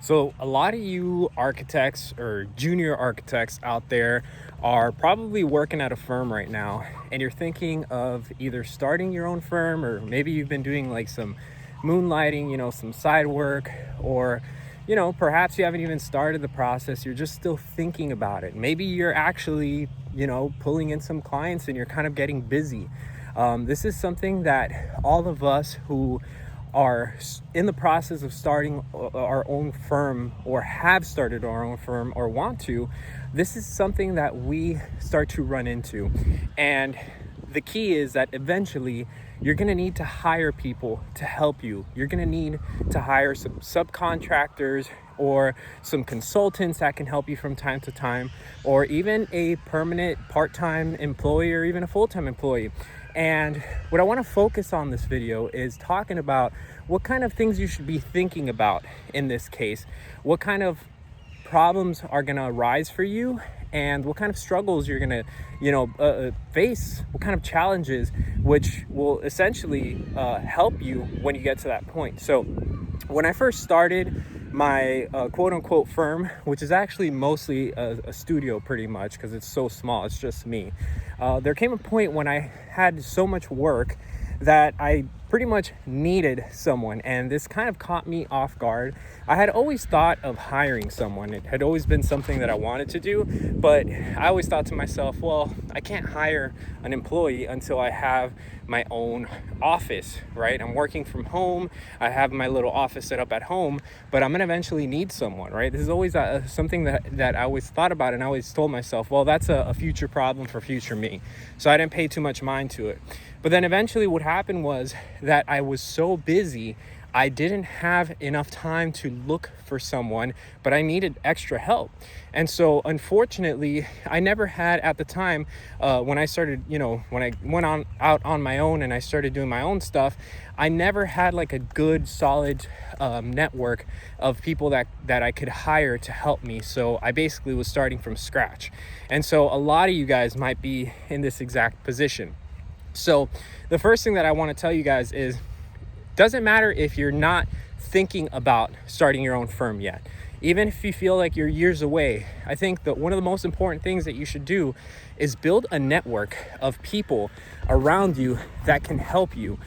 So a lot of you architects or junior architects out there are probably working at a firm right now, and you're thinking of either starting your own firm, or maybe you've been doing like some moonlighting, some side work, or perhaps you haven't even started the process. You're just still thinking about it. Maybe you're actually pulling in some clients and you're kind of getting busy. This is something that all of us who are in the process of starting our own firm, or have started our own firm, or want to, this is something that we start to run into. And the key is that eventually you're going to need to hire people to help you. You're going to need to hire some subcontractors or some consultants that can help you from time to time, or even a permanent part-time employee, or even a full-time employee. And what I want to focus on this video is talking about what kind of things you should be thinking about in this case, what kind of problems are going to arise for you, and what kind of struggles you're going to face, what kind of challenges, which will essentially help you when you get to that point. So when I first started my quote unquote firm, which is actually mostly a studio pretty much because it's so small, it's just me, there came a point when I had so much work that I pretty much needed someone, and this kind of caught me off guard. I had always thought of hiring someone. It had always been something that I wanted to do, but I always thought to myself, well, I can't hire an employee until I have my own office, right? I'm working from home. I have my little office set up at home, but I'm gonna eventually need someone, right? This is always something that I always thought about, and I always told myself, well, that's a future problem for future me. So I didn't pay too much mind to it. But then eventually what happened was that I was so busy, I didn't have enough time to look for someone, but I needed extra help. And so unfortunately, I never had at the time, when I started, when I went out on my own and I started doing my own stuff, I never had like a good solid network of people that I could hire to help me. So I basically was starting from scratch. And so a lot of you guys might be in this exact position. So the first thing that I want to tell you guys is, doesn't matter if you're not thinking about starting your own firm yet. Even if you feel like you're years away, I think that one of the most important things that you should do is build a network of people around you that can help you.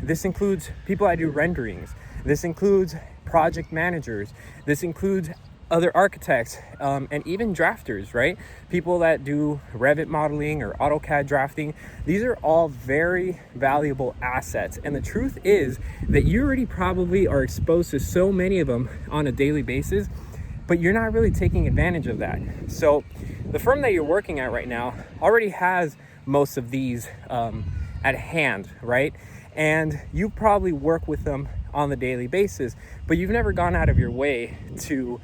This includes people that do renderings. This includes project managers. This includes other architects, and even drafters, right? People that do Revit modeling or AutoCAD drafting. These are all very valuable assets. And the truth is that you already probably are exposed to so many of them on a daily basis, but you're not really taking advantage of that. So the firm that you're working at right now already has most of these at hand, right? And you probably work with them on the daily basis, but you've never gone out of your way to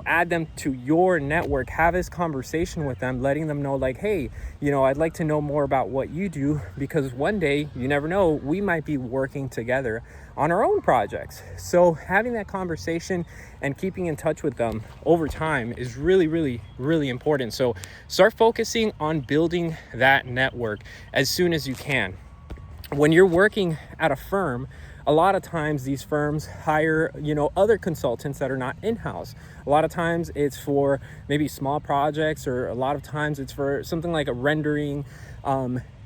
add them to your network, have this conversation with them, letting them know like, hey, I'd like to know more about what you do, because one day, you never know, we might be working together on our own projects. So having that conversation and keeping in touch with them over time is really, really, really important. So start focusing on building that network as soon as you can. When you're working at a firm, a lot of times these firms hire, other consultants that are not in-house. A lot of times it's for maybe small projects, or a lot of times it's for something like a rendering.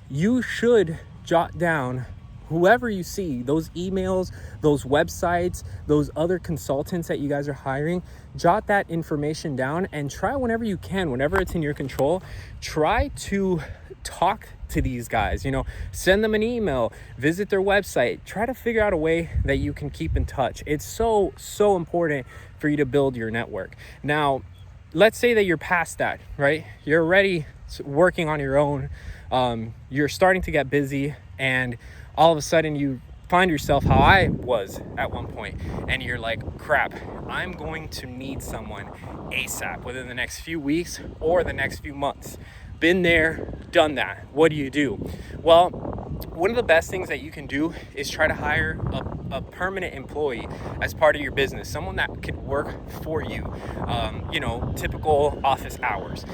You should jot down whoever you see, those emails, those websites, those other consultants that you guys are hiring. Jot that information down and try whenever you can, whenever it's in your control, try to talk to these guys, send them an email, visit their website, try to figure out a way that you can keep in touch. It's so important for you to build your network. Now, let's say that you're past that, right? You're already working on your own. You're starting to get busy, and all of a sudden you find yourself how I was at one point, and you're like, crap, I'm going to need someone ASAP within the next few weeks or the next few months. Been there, done that. What do you do? Well, one of the best things that you can do is try to hire a permanent employee as part of your business, someone that could work for you, typical office hours.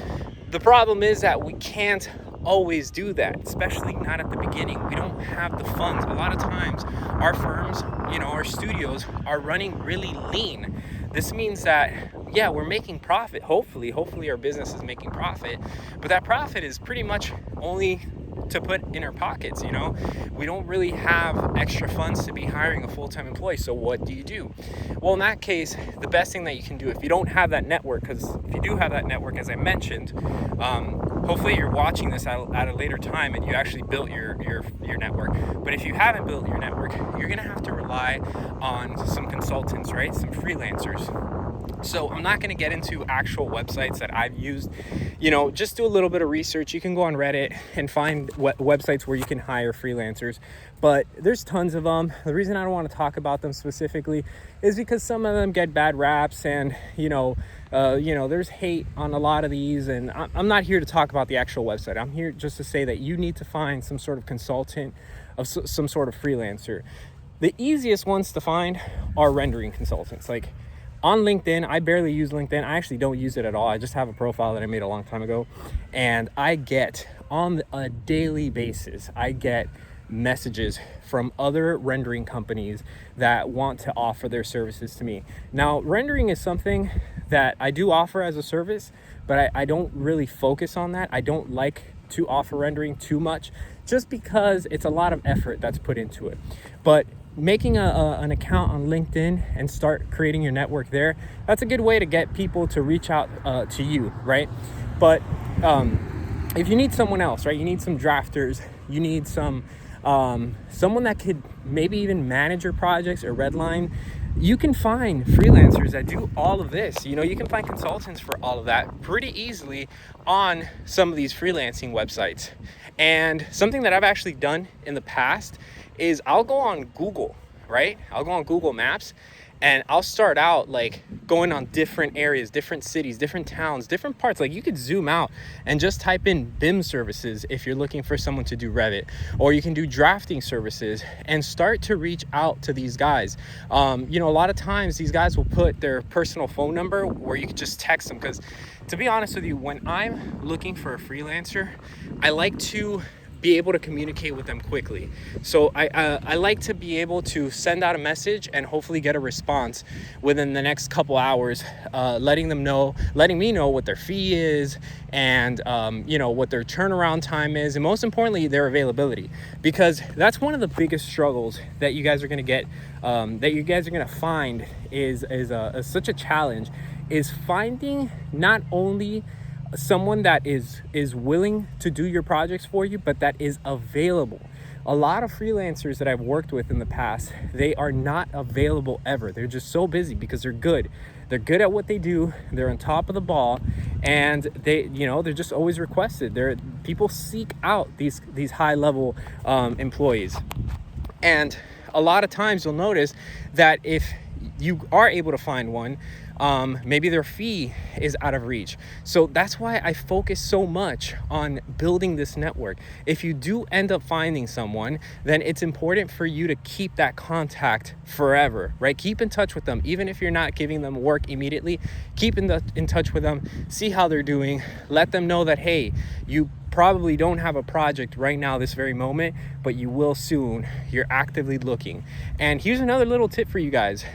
The problem is that we can't always do that, especially not at the beginning. We don't have the funds. A lot of times our firms, our studios are running really lean. This means that, yeah, we're making profit. Hopefully our business is making profit, but that profit is pretty much only to put in our pockets. We don't really have extra funds to be hiring a full-time employee. So what do? Well, in that case, the best thing that you can do, if you don't have that network, because if you do have that network, as I mentioned, hopefully you're watching this at a later time and you actually built your network. But if you haven't built your network, you're gonna have to rely on some consultants, right? Some freelancers. So I'm not going to get into actual websites that I've used. Just do a little bit of research. You can go on Reddit and find websites where you can hire freelancers, but there's tons of them. The reason I don't want to talk about them specifically is because some of them get bad raps, and there's hate on a lot of these, and I'm not here to talk about the actual website. I'm here just to say that you need to find some sort of consultant, of some sort of freelancer. The easiest ones to find are rendering consultants. Like, on LinkedIn, I barely use LinkedIn. I actually don't use it at all. I just have a profile that I made a long time ago. And I get, on a daily basis, I get messages from other rendering companies that want to offer their services to me. Now, rendering is something that I do offer as a service, but I don't really focus on that. I don't like to offer rendering too much, just because it's a lot of effort that's put into it. But making an account on LinkedIn and start creating your network there, that's a good way to get people to reach out to you, right? But if you need someone else, right, you need some drafters, you need someone that could maybe even manage your projects or redline. You can find freelancers that do all of this. You can find consultants for all of that pretty easily on some of these freelancing websites. And something that I've actually done in the past is I'll go on Google, right? I'll go on Google Maps and I'll start out like going on different areas, different cities, different towns, different parts. Like, you could zoom out and just type in BIM services if you're looking for someone to do Revit, or you can do drafting services and start to reach out to these guys. A lot of times these guys will put their personal phone number where you can just text them, because to be honest with you, when I'm looking for a freelancer, I like to be able to communicate with them quickly. So I like to be able to send out a message and hopefully get a response within the next couple hours, letting me know what their fee is, and what their turnaround time is, and most importantly, their availability. Because that's one of the biggest struggles that you guys are going to get, that you guys are going to find is such a challenge, is finding not only someone that is willing to do your projects for you, but that is available. A lot of freelancers that I've worked with in the past, they are not available ever. They're just so busy because they're good. They're good at what they do. They're on top of the ball, and they're just always requested. People seek out these high level employees. And a lot of times you'll notice that if you are able to find one, maybe their fee is out of reach. So that's why I focus so much on building this network. If you do end up finding someone, then it's important for you to keep that contact forever, right? Keep in touch with them. Even if you're not giving them work immediately, keep in touch with them, see how they're doing, let them know that, hey, you probably don't have a project right now this very moment, but you will soon. You're actively looking. And here's another little tip for you guys.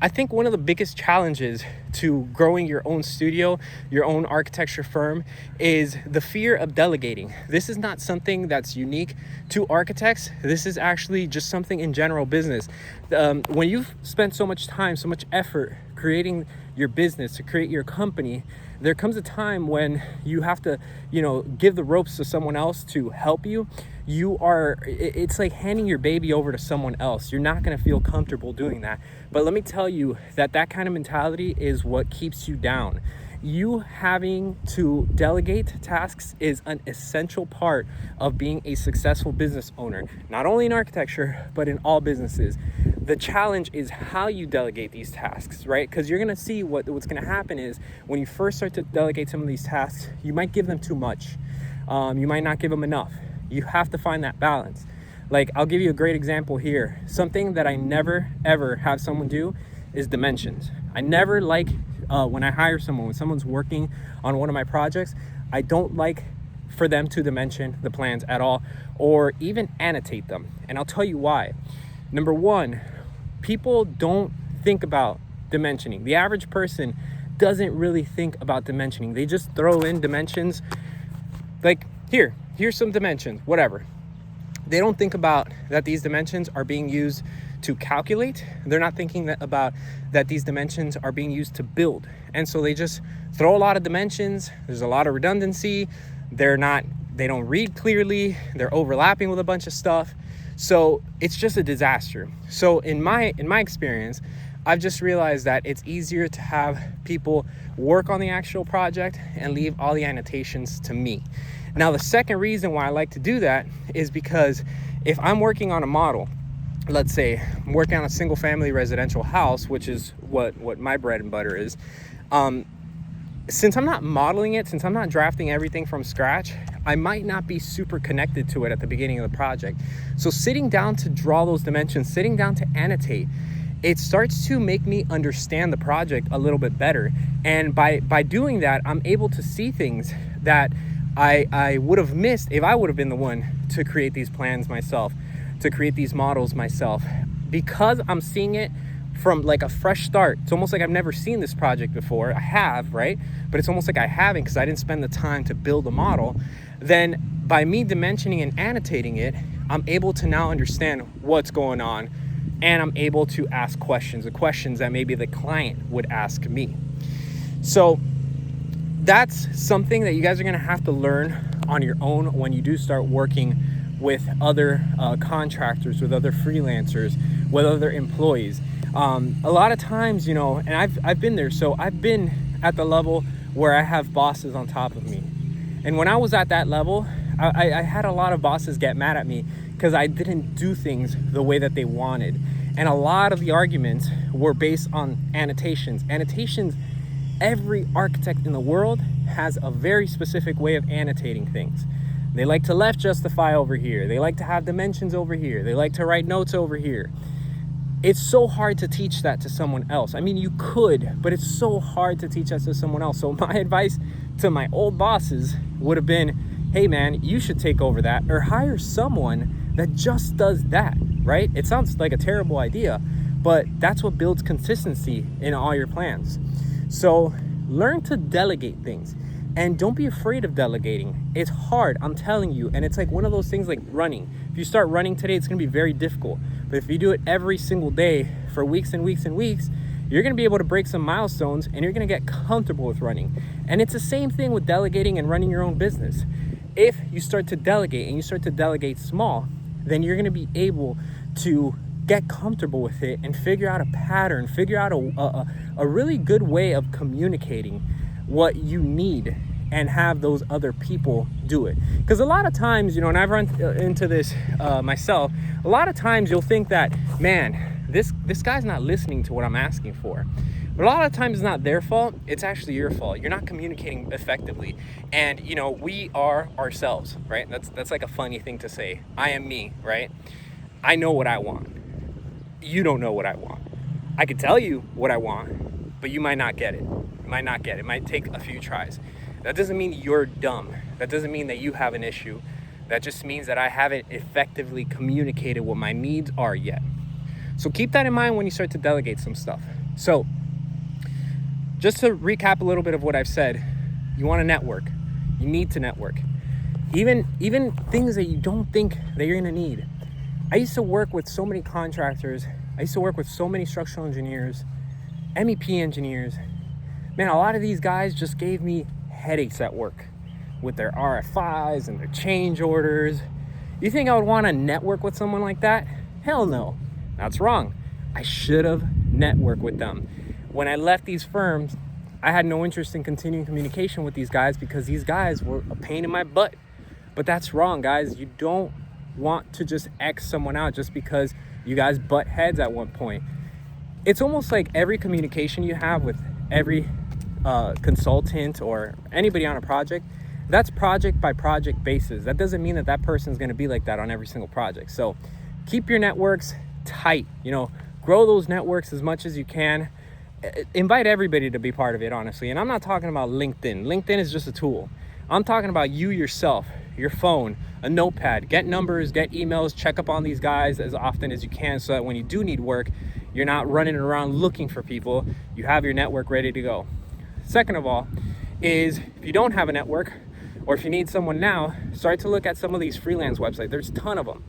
I think one of the biggest challenges to growing your own studio, your own architecture firm, is the fear of delegating. This is not something that's unique to architects. This is actually just something in general business. When you've spent so much time, so much effort creating your business, to create your company, there comes a time when you have to, give the ropes to someone else to help you. It's like handing your baby over to someone else. You're not going to feel comfortable doing that. But let me tell you that kind of mentality is what keeps you down. You having to delegate tasks is an essential part of being a successful business owner, not only in architecture, but in all businesses. The challenge is how you delegate these tasks, right? Because you're going to see what's going to happen is when you first start to delegate some of these tasks, you might give them too much. You might not give them enough. You have to find that balance. Like, I'll give you a great example here. Something that I never, ever have someone do is dimensions. I never like, when I hire someone, when someone's working on one of my projects, I don't like for them to dimension the plans at all, or even annotate them. And I'll tell you why. Number one, people don't think about dimensioning. The average person doesn't really think about dimensioning. They just throw in dimensions like, here's some dimensions, whatever. They don't think about that these dimensions are being used to calculate. They're not thinking about that these dimensions are being used to build. And so they just throw a lot of dimensions. There's a lot of redundancy. They don't read clearly. They're overlapping with a bunch of stuff. So it's just a disaster. So in my experience, I've just realized that it's easier to have people work on the actual project and leave all the annotations to me. Now, the second reason why I like to do that is because if I'm working on a model, let's say I'm working on a single family residential house, which is what my bread and butter is, since I'm not modeling it, since I'm not drafting everything from scratch, I might not be super connected to it at the beginning of the project. So sitting down to draw those dimensions, sitting down to annotate, it starts to make me understand the project a little bit better. And by doing that, I'm able to see things that I would have missed if I would have been the one to create these plans myself, to create these models myself. Because I'm seeing it from like a fresh start. It's almost like I've never seen this project before. I have, right? But it's almost like I haven't because I didn't spend the time to build a model. Then by me dimensioning and annotating it, I'm able to now understand what's going on, and I'm able to ask questions, the questions that maybe the client would ask me. So that's something that you guys are gonna have to learn on your own when you do start working with other contractors, with other freelancers, with other employees. A lot of times, you know, and I've been there. So I've been at the level where I have bosses on top of me. And when I was at that level, I had a lot of bosses get mad at me because I didn't do things the way that they wanted. And a lot of the arguments were based on annotations. Annotations, every architect in the world has a very specific way of annotating things. They like to left justify over here. They like to have dimensions over here. They like to write notes over here. It's so hard to teach that to someone else. I mean, you could, but it's so hard to teach that to someone else. So my advice to my old bosses would have been, hey man, you should take over that, or hire someone that just does that, right? It sounds like a terrible idea, but that's what builds consistency in all your plans. So learn to delegate things, and don't be afraid of delegating. It's hard, I'm telling you. And it's like one of those things like running. If you start running today, it's gonna be very difficult. But if you do it every single day for weeks and weeks and weeks, you're gonna be able to break some milestones, and you're gonna get comfortable with running. And it's the same thing with delegating and running your own business. If you start to delegate, and you start to delegate small, then you're gonna be able to get comfortable with it and figure out a pattern, figure out a really good way of communicating what you need, and have those other people do it. Because a lot of times, you know, and I've run into this myself, a lot of times you'll think that, man, this guy's not listening to what I'm asking for. But a lot of times it's not their fault, it's actually your fault. You're not communicating effectively. And, you know, we are ourselves, right? That's like a funny thing to say. I am me, right? I know what I want. You don't know what I want. I can tell you what I want, but you might not get it. You might not get it. It might take a few tries. That doesn't mean you're dumb. That doesn't mean that you have an issue. That just means that I haven't effectively communicated what my needs are yet. So keep that in mind when you start to delegate some stuff. So just to recap a little bit of what I've said, you want to network. You need to network. Even things that you don't think that you're going to need. I used to work with so many contractors. I used to work with so many structural engineers, MEP engineers. Man, a lot of these guys just gave me headaches at work with their RFIs and their change orders. You think I would want to network with someone like that? Hell no. That's wrong. I should have networked with them. When I left these firms, I had no interest in continuing communication with these guys because these guys were a pain in my butt. But that's wrong, guys. You don't want to just X someone out just because you guys butt heads at one point. It's almost like every communication you have with every consultant or anybody on a project, that's project by project basis. That doesn't mean that that person's going to be like that on every single project. So keep your networks tight, you know, grow those networks as much as you can. Invite everybody to be part of it, honestly. And I'm not talking about LinkedIn. LinkedIn is just a tool. I'm talking about you yourself, your phone, a notepad, get numbers, get emails, check up on these guys as often as you can so that when you do need work, You're not running around looking for people. You have your network ready to go. Second of all is, if you don't have a network, or if you need someone now, start to look at some of these freelance websites. There's a ton of them.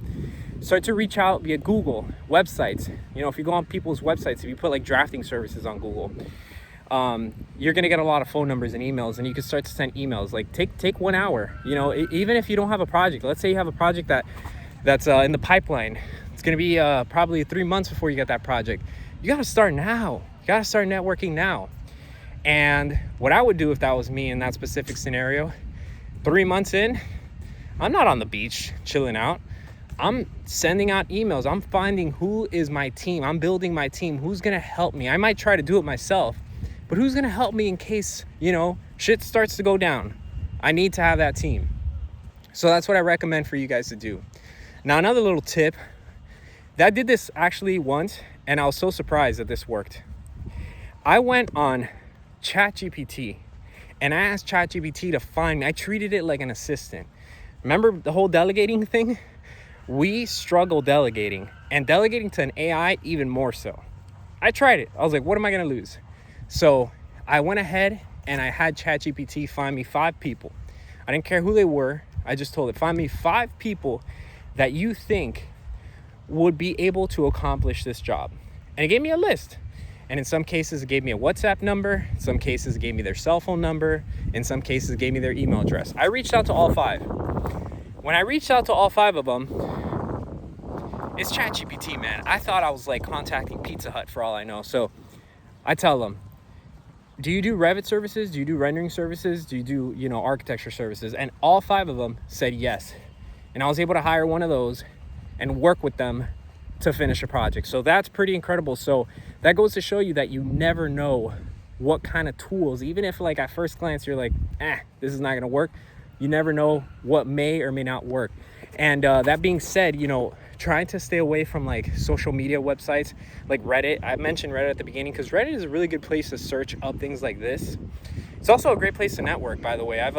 Start to reach out via Google websites. You know, if you go on people's websites, if you put like drafting services on Google, you're gonna get a lot of phone numbers and emails, and you can start to send emails. Like take 1 hour. You know, even if you don't have a project. Let's say you have a project that's in the pipeline. It's gonna be probably 3 months before you get that project. You gotta start now. You gotta start networking now. And what I would do if that was me in that specific scenario, 3 months in, I'm not on the beach chilling out. I'm sending out emails. I'm finding who is my team. I'm building my team. Who's gonna help me? I might try to do it myself, but who's gonna help me in case, you know, shit starts to go down? I need to have that team. So that's what I recommend for you guys to do. Now, another little tip, I did this actually once, and I was so surprised that this worked. I went on ChatGPT, and I asked ChatGPT to find me. I treated it like an assistant. Remember the whole delegating thing? We struggle delegating, and delegating to an AI even more so. I tried it. I was like, what am I gonna lose? So I went ahead and I had ChatGPT find me 5 people. I didn't care who they were. I just told it, find me 5 people that you think would be able to accomplish this job. And it gave me a list. And in some cases, it gave me a WhatsApp number. In some cases, it gave me their cell phone number. In some cases, it gave me their email address. I reached out to all 5. When I reached out to all 5 of them, it's ChatGPT, man. I thought I was like contacting Pizza Hut for all I know. So I tell them, do you do Revit services? Do you do rendering services? Do you do, you know, architecture services? And all 5 of them said yes. And I was able to hire one of those and work with them to finish a project. So that's pretty incredible. So that goes to show you that you never know what kind of tools, even if like at first glance you're like, this is not gonna work, you never know what may or may not work. And that being said, you know, trying to stay away from like social media websites like Reddit. I mentioned Reddit at the beginning because Reddit is a really good place to search up things like this. It's also a great place to network, by the way. I've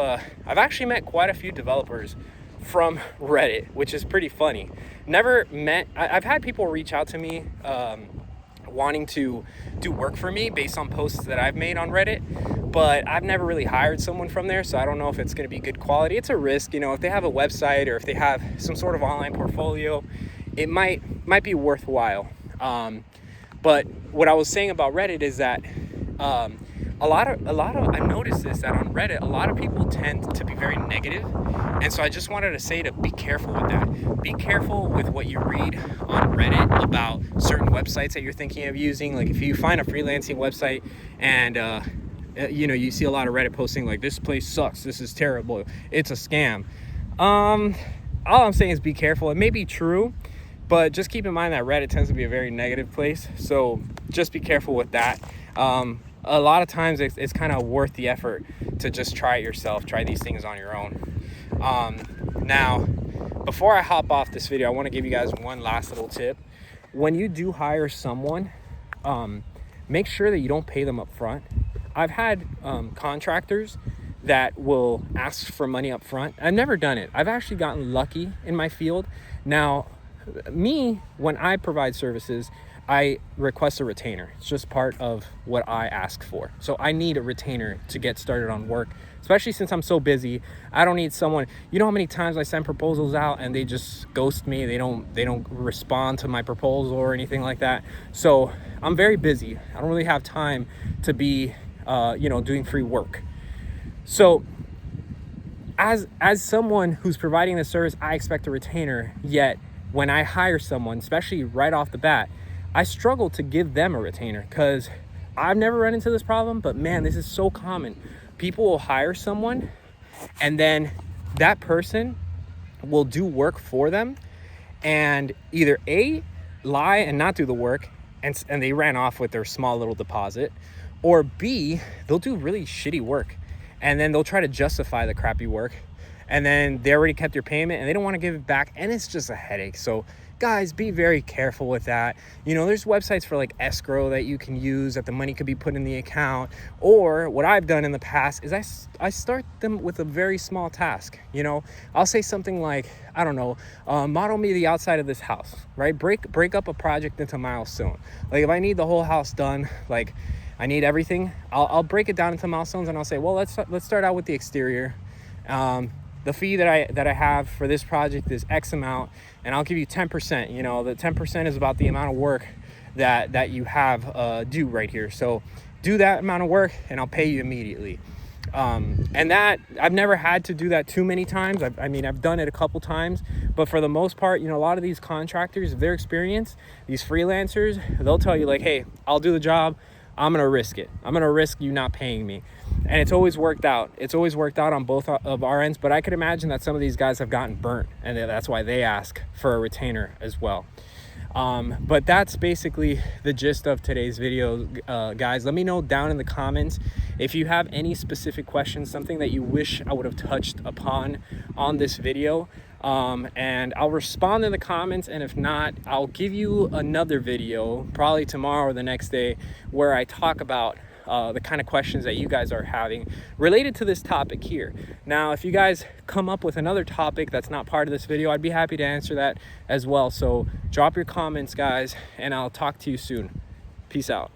actually met quite a few developers from Reddit, which is pretty funny. I've had people reach out to me wanting to do work for me based on posts that I've made on Reddit, but I've never really hired someone from there, so I don't know if it's going to be good quality. It's a risk, you know, if they have a website or if they have some sort of online portfolio, it might be worthwhile. But what I was saying about Reddit is that a lot of I've noticed this, that on Reddit a lot of people tend to be very negative, and so I just wanted to say to be careful with that. Be careful with what you read on Reddit about certain websites that you're thinking of using. Like if you find a freelancing website and you know, you see a lot of Reddit posting like, this place sucks, this is terrible, it's a scam. All I'm saying is be careful. It may be true, but just keep in mind that Reddit tends to be a very negative place, so just be careful with that. A lot of times it's kind of worth the effort to just try it yourself, try these things on your own. Now, before I hop off this video, I want to give you guys one last little tip. When you do hire someone, make sure that you don't pay them up front. I've had contractors that will ask for money up front. I've never done it. I've actually gotten lucky in my field. Now, when I provide services, I request a retainer. It's just part of what I ask for. So I need a retainer to get started on work, especially since I'm so busy. I don't need someone, you know how many times I send proposals out and they just ghost me. They don't respond to my proposal or anything like that. So I'm very busy. I don't really have time to be, doing free work. So as someone who's providing this service, I expect a retainer. Yet when I hire someone, especially right off the bat, I struggle to give them a retainer because I've never run into this problem, but man, this is so common. People will hire someone and then that person will do work for them and either A, lie and not do the work and they ran off with their small little deposit, or B, they'll do really shitty work and then they'll try to justify the crappy work and then they already kept your payment and they don't want to give it back, and it's just a headache. So guys, be very careful with that. You know, there's websites for like escrow that you can use, that the money could be put in the account. Or what I've done in the past is I start them with a very small task. You know, I'll say something like, I don't know, model me the outside of this house, right? Break up a project into milestone. Like if I need the whole house done, like I need everything, I'll break it down into milestones, and I'll say, well, let's start out with the exterior. The fee that I have for this project is X amount, and I'll give you 10%. You know, the 10% is about the amount of work that you have due right here. So do that amount of work and I'll pay you immediately. And that, I've never had to do that too many times. I mean, I've done it a couple times, but for the most part, you know, a lot of these contractors, if they're experienced, these freelancers, they'll tell you like, hey, I'll do the job. I'm going to risk it. I'm going to risk you not paying me. And it's always worked out. It's always worked out on both of our ends, but I could imagine that some of these guys have gotten burnt, and that's why they ask for a retainer as well. But that's basically the gist of today's video, guys. Let me know down in the comments if you have any specific questions, something that you wish I would have touched upon on this video. And I'll respond in the comments, and if not, I'll give you another video probably tomorrow or the next day where I talk about the kind of questions that you guys are having related to this topic here. Now, if you guys come up with another topic that's not part of this video, I'd be happy to answer that as well. So drop your comments, guys, and I'll talk to you soon. Peace out.